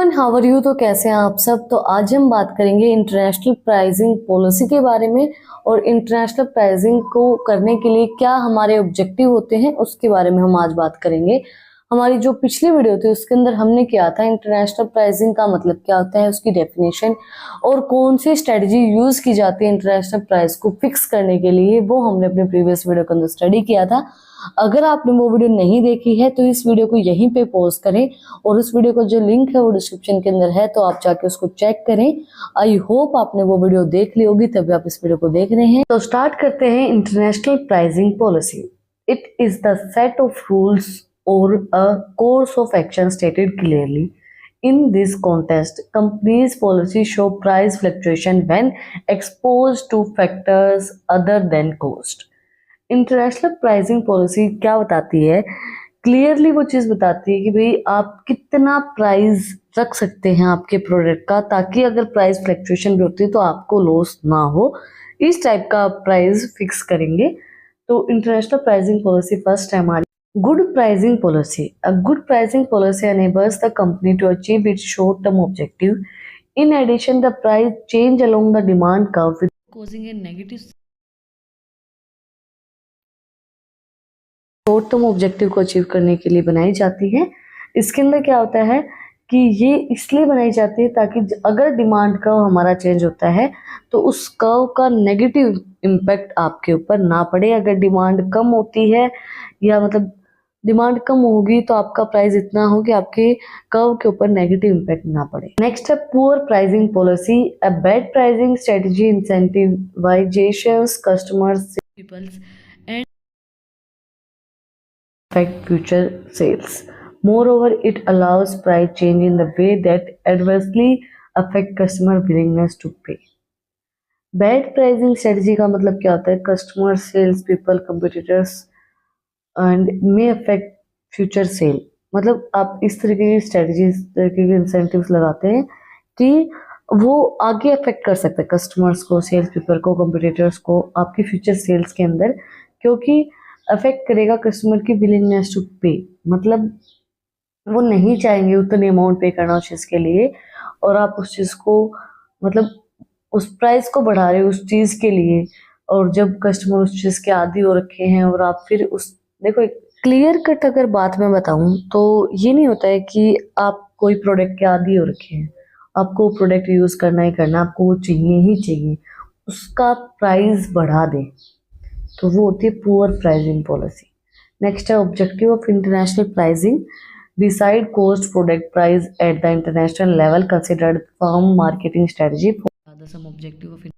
Everyone, how are you. तो कैसे हैं आप सब। तो आज हम बात करेंगे इंटरनेशनल प्राइसिंग पॉलिसी के बारे में और इंटरनेशनल प्राइसिंग को करने के लिए क्या हमारे ऑब्जेक्टिव होते हैं उसके बारे में हम आज बात करेंगे। हमारी जो पिछली वीडियो थी उसके अंदर हमने किया था इंटरनेशनल प्राइसिंग का मतलब क्या होता है, उसकी डेफिनेशन और कौन सी स्ट्रेटजी यूज की जाती है इंटरनेशनल प्राइस को फिक्स करने के लिए, वो हमने अपने प्रीवियस वीडियो के अंदर स्टडी किया था। अगर आपने वो वीडियो नहीं देखी है तो इस वीडियो को यहीं पे पॉज करें और उस वीडियो का जो लिंक है वो डिस्क्रिप्शन के अंदर है, तो आप जाके उसको चेक करें। आई होप आपने वो वीडियो देख ली होगी तभी आप इस वीडियो को देख रहे हैं। तो स्टार्ट करते हैं। International pricing policy, it is the set of rules or a course of action stated clearly. In this context, companies' policies show price fluctuation when exposed to factors other than cost. International pricing policy क्या बताती है? Clearly वो चीज़ बताती है कि भाई आप कितना प्राइस रख सकते हैं आपके प्रोडक्ट का, ताकि अगर प्राइस फ्लक्चुएशन भी होती है तो आपको लॉस ना हो। इस टाइप का प्राइस फिक्स करेंगे। तो इंटरनेशनल प्राइसिंग पॉलिसी फर्स्ट है हमारी good pricing policy. A good pricing policy enables the company to achieve its short-term objective. In addition, the price change along the demand curve with causing a negative short-term objective को achieve करने के लिए बनाई जाती है। इसके अंदर क्या होता है कि ये इसलिए बनाई जाती है ताकि अगर डिमांड कर्व हमारा चेंज होता है तो उस कर्व का नेगेटिव इम्पैक्ट आपके ऊपर ना पड़े। अगर डिमांड कम होती है या मतलब डिमांड कम होगी तो आपका प्राइस इतना हो कि आपके कर्व के ऊपर नेगेटिव इम्पैक्ट ना पड़े। नेक्स्ट है poor pricing policy. A bad pricing strategy incentivisations customers peoples and affect future sales. Moreover, it allows price change in the way that adversely affect customer willingness to pay. Bad pricing strategy का मतलब क्या होता है? Customer, sales people, competitors and may affect future sale. मतलब आप इस तरीके की स्ट्रेटजी, इस तरीके के इंसेंटिव्स लगाते हैं कि वो आगे अफेक्ट कर सकते हैं कस्टमर्स को, सेल्स पीपल को, कंपटीटर्स को आपकी फ्यूचर सेल्स के अंदर, क्योंकि अफेक्ट करेगा कस्टमर की विलिंगनेस टू पे। मतलब वो नहीं चाहेंगे उतने अमाउंट पे करना उस चीज़ के लिए, और आप उस चीज़ को मतलब उस प्राइस को बढ़ा रहे हो उस चीज़ के लिए। और जब कस्टमर उस चीज़ के आदी हो रखे हैं और आप फिर उस देखो, एक क्लियर कट अगर बात मैं बताऊं तो ये नहीं होता है कि आप कोई प्रोडक्ट के आदी हो रखे हैं, आपको प्रोडक्ट यूज़ करना ही करना, आपको वो चाहिए ही चाहिए, उसका प्राइस बढ़ा दें, तो वो होती है पुअर प्राइसिंग पॉलिसी। नेक्स्ट है objective of international pricing. Decide cost product price at the international level, considered firm marketing strategy for some objective of.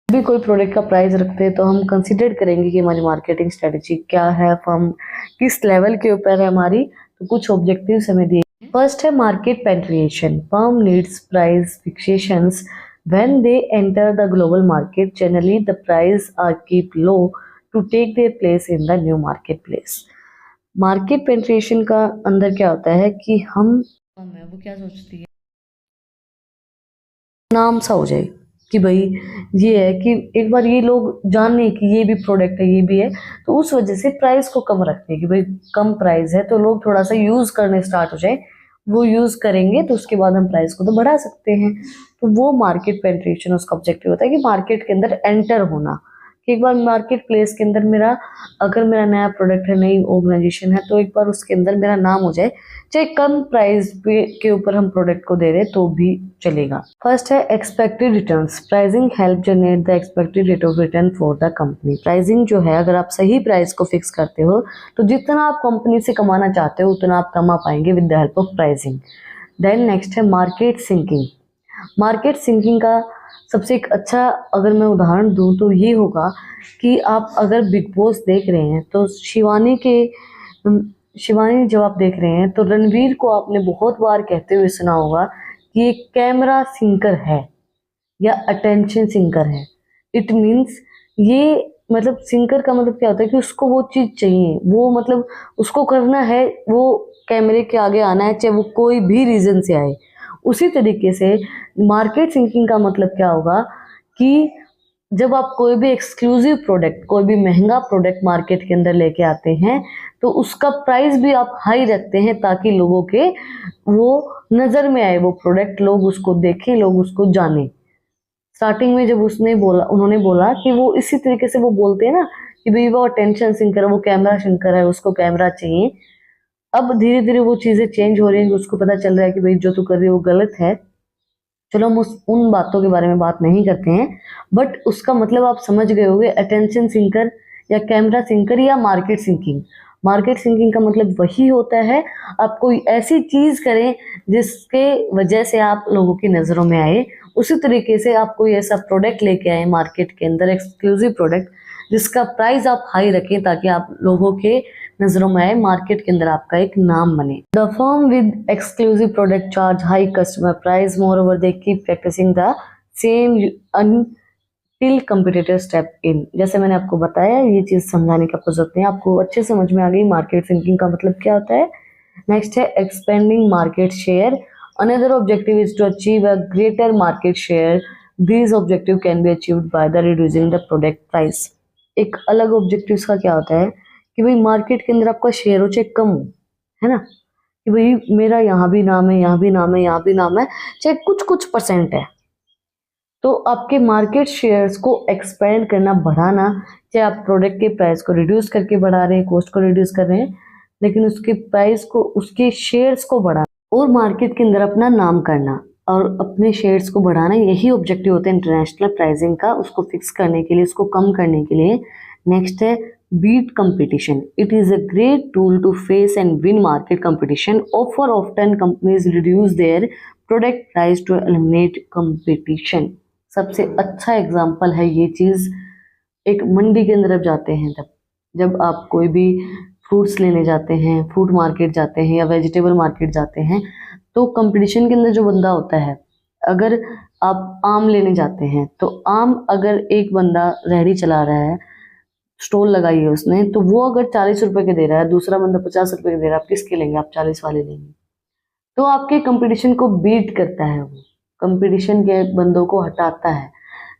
भी कोई प्रोडक्ट का प्राइस रखते हैं तो हम कंसिडर करेंगे कि हमारी मार्केटिंग स्ट्रेटजी क्या है, फर्म किस लेवल के ऊपर है हमारी। तो कुछ ऑब्जेक्टिव्स हमें दिए। फर्स्ट है market penetration. Firm needs price fixations when they enter the global market. Generally the price are keep low to take their place in the new market place. Market penetration का अंदर क्या होता है कि हम वो क्या सोचती है, नाम सा हो जाए कि भाई ये है कि एक बार ये लोग जान लें कि ये भी प्रोडक्ट है, ये भी है, तो उस वजह से प्राइस को कम रखते हैं कि भाई कम प्राइस है तो लोग थोड़ा सा यूज करने स्टार्ट हो जाए। वो यूज करेंगे तो उसके बाद हम प्राइस को तो बढ़ा सकते हैं। तो वो मार्केट पेनिट्रेशन उसका ऑब्जेक्टिव होता है कि मार्केट के अंदर एंटर होना, कि एक बार मार्केट प्लेस के अंदर मेरा, अगर मेरा नया प्रोडक्ट है, नई ऑर्गेनाइजेशन है, तो एक बार उसके अंदर मेरा नाम हो जाए, चाहे कम प्राइस के ऊपर हम प्रोडक्ट को दे रहे तो भी चलेगा। फर्स्ट है expected returns. Pricing help generate the expected rate of return for the company. Pricing जो है, अगर आप सही प्राइस को फिक्स करते हो तो जितना आप कंपनी से कमाना चाहते हो उतना आप कमा पाएंगे with the help of pricing. Then next है मार्केट सिंकिंग। मार्केट सिंकिंग का सबसे एक अच्छा अगर मैं उदाहरण दूं तो ये होगा कि आप अगर बिग बॉस देख रहे हैं तो शिवानी जब आप देख रहे हैं तो रणवीर को आपने बहुत बार कहते हुए सुना होगा कि ये कैमरा सिंकर है या अटेंशन सिंकर है। इट मीन्स ये मतलब सिंकर का मतलब क्या होता है कि उसको वो चीज़ चाहिए, वो मतलब उसको करना है, वो कैमरे के आगे आना है, चाहे वो कोई भी रीज़न से आए। उसी तरीके से मार्केट सिंकिंग का मतलब क्या होगा कि जब आप कोई भी एक्सक्लूसिव प्रोडक्ट, कोई भी महंगा प्रोडक्ट मार्केट के अंदर लेके आते हैं तो उसका प्राइस भी आप हाई रखते हैं ताकि लोगों के वो नजर में आए वो प्रोडक्ट, लोग उसको देखें, लोग उसको जाने। स्टार्टिंग में जब उन्होंने बोला कि वो इसी तरीके से वो बोलते हैं ना कि भाई वो अटेंशन सिंकर है, वो कैमरा सिंकर है, उसको कैमरा चाहिए। अब धीरे धीरे वो चीजें चेंज हो रही हैं, उसको पता चल रहा है कि भाई जो तू कर रही है वो गलत है। चलो हम उन बातों के बारे में बात नहीं करते हैं, बट उसका मतलब आप समझ गए होंगे, अटेंशन सिंकर या कैमरा सिंकर या मार्केट सिंकिंग। मार्केट सिंकिंग का मतलब वही होता है आप कोई ऐसी चीज करें जिसके वजह से आप लोगों की नजरों में आए। उसी तरीके से आप कोई ऐसा प्रोडक्ट लेके आए मार्केट के अंदर, एक्सक्लूसिव प्रोडक्ट जिसका प्राइस आप हाई रखें ताकि आप लोगों के नजरों में आए, मार्केट के अंदर आपका एक नाम बने। The firm with exclusive product charge high customer price, moreover they keep practising the same until competitor step in. जैसे मैंने आपको बताया, ये चीज समझाने की आपको जरूरत नहीं, आपको अच्छे समझ में आ गई मार्केट थिंकिंग का मतलब क्या होता है। नेक्स्ट है expanding market share. Another objective is to achieve a greater market share. This objective can be achieved by the reducing the product price. एक अलग ऑब्जेक्टिव का क्या होता है कि भाई मार्केट के अंदर आपका शेयर हो चाहे कम हो, है ना, कि भाई मेरा यहाँ भी नाम है, यहाँ भी नाम है, यहाँ भी नाम है, चाहे कुछ कुछ परसेंट है, तो आपके मार्केट शेयर्स को एक्सपेंड करना, बढ़ाना, चाहे आप प्रोडक्ट के प्राइस को रिड्यूस करके बढ़ा रहे हैं, कॉस्ट को रिड्यूस कर रहे हैं, लेकिन उसके प्राइस को, उसके शेयर्स को बढ़ाना और मार्केट के अंदर अपना नाम करना और अपने शेयर्स को बढ़ाना, यही ऑब्जेक्टिव होता है इंटरनेशनल प्राइसिंग का, उसको फिक्स करने के लिए, उसको कम करने के लिए। नेक्स्ट है beat competition. It is a great tool to face and win market competition. Offer often companies reduce their product price to eliminate competition. सबसे अच्छा एग्जाम्पल है ये चीज, एक मंडी के अंदर आप जाते हैं, जब आप कोई भी फ्रूट्स लेने जाते हैं, फ्रूट मार्केट जाते हैं या वेजिटेबल मार्केट जाते हैं, तो कंपटीशन के अंदर जो बंदा होता है, अगर आप आम लेने जाते हैं तो आम, अगर एक बंदा रेहड़ी चला रहा है, स्टॉल लगाई है उसने, तो वो अगर 40 रुपए के दे रहा है, दूसरा बंदा 50 रुपए के दे रहा है, आप किसके लेंगे? आप 40 वाले लेंगे। तो आपके कंपटीशन को बीट करता है, वो कंपटीशन के बंदों को हटाता है।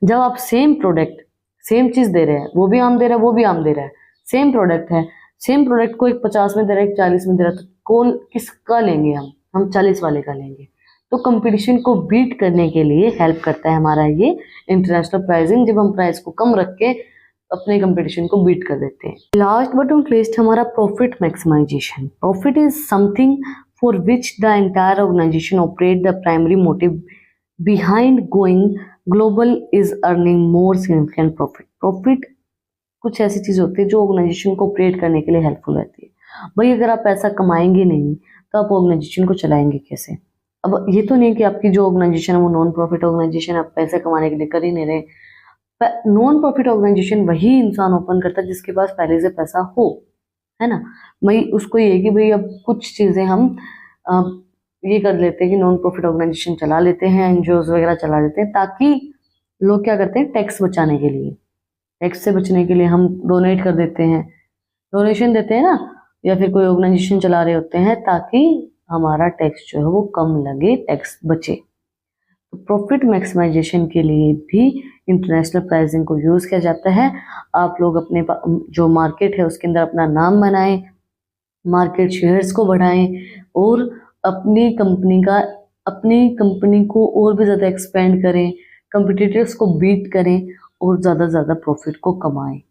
जब आप सेम प्रोडक्ट, सेम चीज दे रहे हैं, वो भी आम दे रहा है, वो भी आम दे रहा है, सेम प्रोडक्ट है, सेम प्रोडक्ट को एक 50 में दे रहा है, एक 40 में दे रहा है, तो कौन किसका लेंगे? हम 40 वाले का लेंगे। तो कंपटीशन को बीट करने के लिए हेल्प करता है हमारा ये इंटरनेशनल प्राइसिंग, जब हम प्राइस को कम रख के अपने कंपटीशन को बीट कर देते हैं। लास्ट बट नॉट लीस्ट हमारा profit maximisation. Profit is something for which the entire organisation operate. The primary motive behind going global is earning more significant profit. Profit कुछ ऐसी चीज होती है जो ऑर्गेनाइजेशन को ऑपरेट करने के लिए हेल्पफुल रहती है। भाई अगर आप पैसा कमाएंगे नहीं तो आप ऑर्गेनाइजेशन को चलाएंगे कैसे? अब ये तो नहीं कि आपकी जो ऑर्गेनाइजेशन है वो नॉन प्रॉफिट ऑर्गेनाइजेशन, आप पैसे कमाने के लिए कर ही नहीं रहे। नॉन प्रॉफिट ऑर्गेनाइजेशन वही इंसान ओपन करता है जिसके पास पहले से पैसा हो, है ना। भाई उसको ये कि भाई अब कुछ चीजें हम ये कर लेते हैं कि नॉन प्रॉफिट ऑर्गेनाइजेशन चला लेते हैं, एनजीओज वगैरह चला लेते हैं, ताकि लोग क्या करते हैं, टैक्स बचाने के लिए, टैक्स से बचने के लिए हम डोनेट कर देते हैं, डोनेशन देते हैं ना, या फिर कोई ऑर्गेनाइजेशन चला रहे होते हैं ताकि हमारा टैक्स जो है वो कम लगे, टैक्स बचे। तो प्रॉफिट मैक्सिमाइजेशन के लिए भी इंटरनेशनल प्राइसिंग को यूज किया जाता है। आप लोग अपने जो मार्केट है उसके अंदर अपना नाम बनाएं, मार्केट शेयर्स को बढ़ाएं और अपनी कंपनी को और भी ज़्यादा एक्सपेंड करें, कंपटीटर्स को बीट करें और ज़्यादा ज़्यादा प्रॉफिट को कमाएं।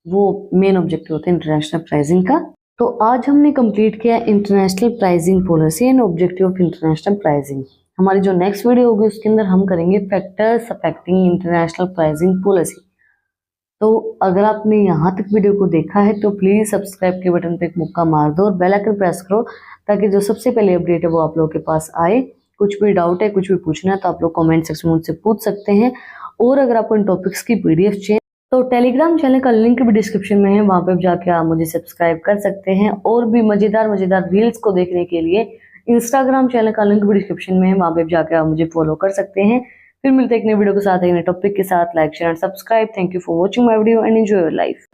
वो मेन ऑब्जेक्टिव होता है इंटरनेशनल प्राइसिंग का। तो आज हमने कंप्लीट किया international pricing policy and objective of international pricing. हमारी जो नेक्स्ट वीडियो होगी उसके अंदर हम करेंगे factors affecting international pricing policy. तो अगर आपने यहाँ तक वीडियो को देखा है तो प्लीज़ सब्सक्राइब के बटन पे एक मुक्का मार दो और बेल आइकन प्रेस करो ताकि जो सबसे पहले अपडेट है वो आप लोगों के पास आए। कुछ भी डाउट है, कुछ भी पूछना है तो आप लोग कमेंट सेक्शन में मुझसे पूछ सकते हैं। और अगर आपको इन टॉपिक्स की PDF चाहिए तो टेलीग्राम चैनल का लिंक भी डिस्क्रिप्शन में है, वहाँ पे जाके आप मुझे सब्सक्राइब कर सकते हैं। और भी मज़ेदार रील्स को देखने के लिए इंस्टाग्राम चैनल का लिंक भी डिस्क्रिप्शन में है, वहाँ पे जाके आप मुझे फॉलो कर सकते हैं। फिर मिलते हैं एक नए वीडियो के साथ, एक नए टॉपिक के साथ। Like share and subscribe. Thank you for watching my video and enjoy your life.